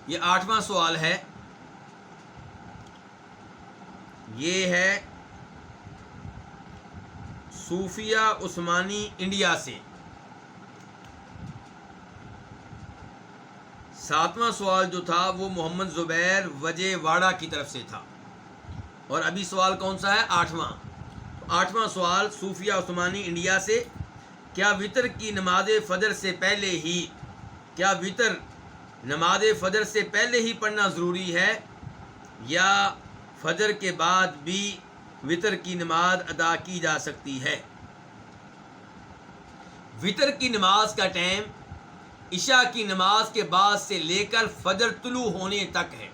یہ 8واں سوال ہے، یہ ہے صوفیہ عثمانی انڈیا سے۔ 7واں سوال جو تھا وہ محمد زبیر وجے واڑہ کی طرف سے تھا، اور ابھی سوال کون سا ہے؟ 8واں۔ 8واں سوال صوفیہ عثمانی انڈیا سے، کیا وطر کی نماز فجر سے پہلے ہی پڑھنا ضروری ہے یا فجر کے بعد بھی وطر کی نماز ادا کی جا سکتی ہے؟ وطر کی نماز کا ٹائم عشاء کی نماز کے بعد سے لے کر فجر طلوع ہونے تک ہے۔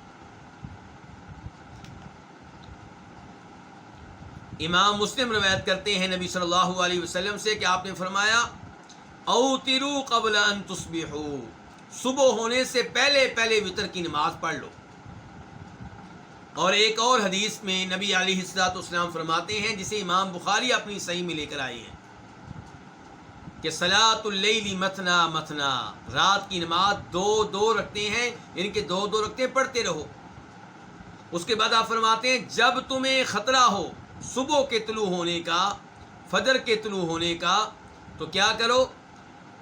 امام مسلم روایت کرتے ہیں نبی صلی اللہ علیہ وسلم سے کہ آپ نے فرمایا اوتروا قبل ان تصبحوا، صبح ہونے سے پہلے پہلے وطر کی نماز پڑھ لو۔ اور ایک اور حدیث میں نبی علیہ الصلوۃ والسلام فرماتے ہیں، جسے امام بخاری اپنی صحیح میں لے کر آئے ہیں، کہ صلاۃ اللیل مثنا مثنا، رات کی نماز دو دو رکھتے ہیں، یعنی کہ دو دو رکھتے پڑھتے رہو۔ اس کے بعد آپ فرماتے ہیں جب تمہیں خطرہ ہو صبح کے طلوع ہونے کا، فجر کے طلوع ہونے کا، تو کیا کرو؟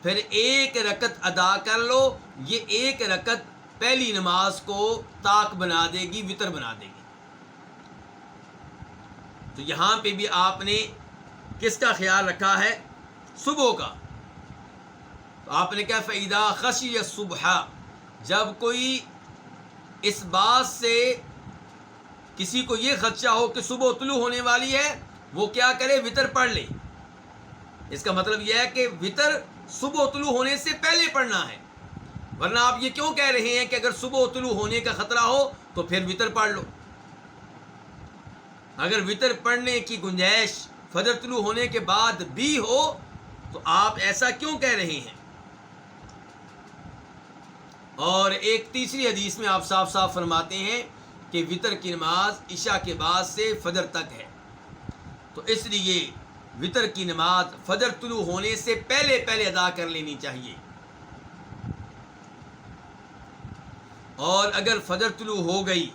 پھر ایک رکعت ادا کر لو۔ یہ ایک رکعت پہلی نماز کو طاق بنا دے گی، وطر بنا دے گی۔ تو یہاں پہ بھی آپ نے کس کا خیال رکھا ہے؟ صبح کا۔ تو آپ نے کہا فَإِذَا خَشِيَ الصُّبْحَ، جب کوئی اس بات سے کسی کو یہ خدشہ ہو کہ صبح طلوع ہونے والی ہے، وہ کیا کرے؟ وطر پڑھ لے۔ اس کا مطلب یہ ہے کہ وطر صبح طلوع ہونے سے پہلے پڑھنا ہے، ورنہ آپ یہ کیوں کہہ رہے ہیں کہ اگر صبح طلوع ہونے کا خطرہ ہو تو پھر وطر پڑھ لو؟ اگر وطر پڑھنے کی گنجائش فجر طلوع ہونے کے بعد بھی ہو تو آپ ایسا کیوں کہہ رہے ہیں؟ اور ایک تیسری حدیث میں آپ صاف صاف فرماتے ہیں کہ وطر کی نماز عشاء کے بعد سے فجر تک ہے، تو اس لیے وطر کی نماز فجر طلوع ہونے سے پہلے پہلے ادا کر لینی چاہیے۔ اور اگر فجر طلوع ہو گئی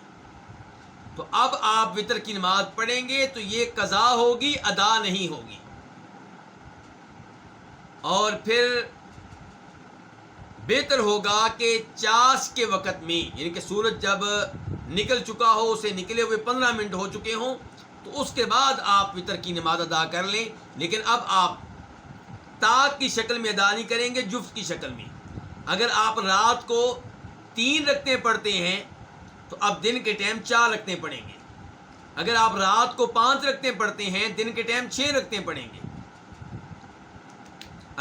تو اب آپ وطر کی نماز پڑھیں گے تو یہ قضا ہوگی، ادا نہیں ہوگی۔ اور پھر بہتر ہوگا کہ چاش کے وقت میں، یعنی کہ سورج جب نکل چکا ہو، اسے نکلے ہوئے 15 منٹ ہو چکے ہوں، تو اس کے بعد آپ وطر کی نماز ادا کر لیں۔ لیکن اب آپ طاق کی شکل میں ادا نہیں کریں گے، جفت کی شکل میں۔ اگر آپ رات کو 3 رکعتیں پڑھتے ہیں تو اب دن کے ٹائم 4 رکعتیں پڑھیں گے۔ اگر آپ رات کو 5 رکعتیں پڑھتے ہیں، دن کے ٹائم 6 رکعتیں پڑھیں گے۔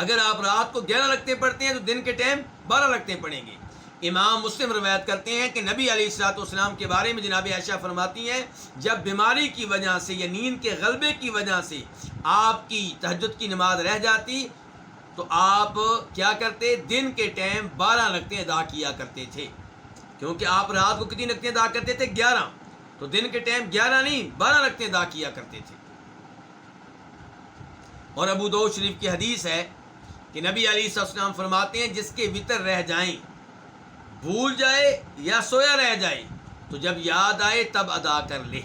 اگر آپ رات کو 11 رکعتیں پڑھتے ہیں تو دن کے ٹائم 12 رکعتیں پڑھیں گے۔ امام مسلم روایت کرتے ہیں کہ نبی علیہ الصلوۃ والسلام کے بارے میں جناب عائشہ فرماتی ہیں، جب بیماری کی وجہ سے یا نیند کے غلبے کی وجہ سے آپ کی تہجد کی نماز رہ جاتی تو آپ کیا کرتے؟ دن کے ٹائم 12 رکعتیں ادا کیا کرتے تھے، کیونکہ آپ رات کو کتنی رکعتیں ادا کرتے تھے؟ 11، تو دن کے ٹائم 11 نہیں 12 رکعتیں ادا کیا کرتے تھے۔ اور ابو داؤد شریف کی حدیث ہے کہ نبی علیہ السلام فرماتے ہیں جس کے وطر رہ جائیں، بھول جائے یا سویا رہ جائے، تو جب یاد آئے تب ادا کر لے۔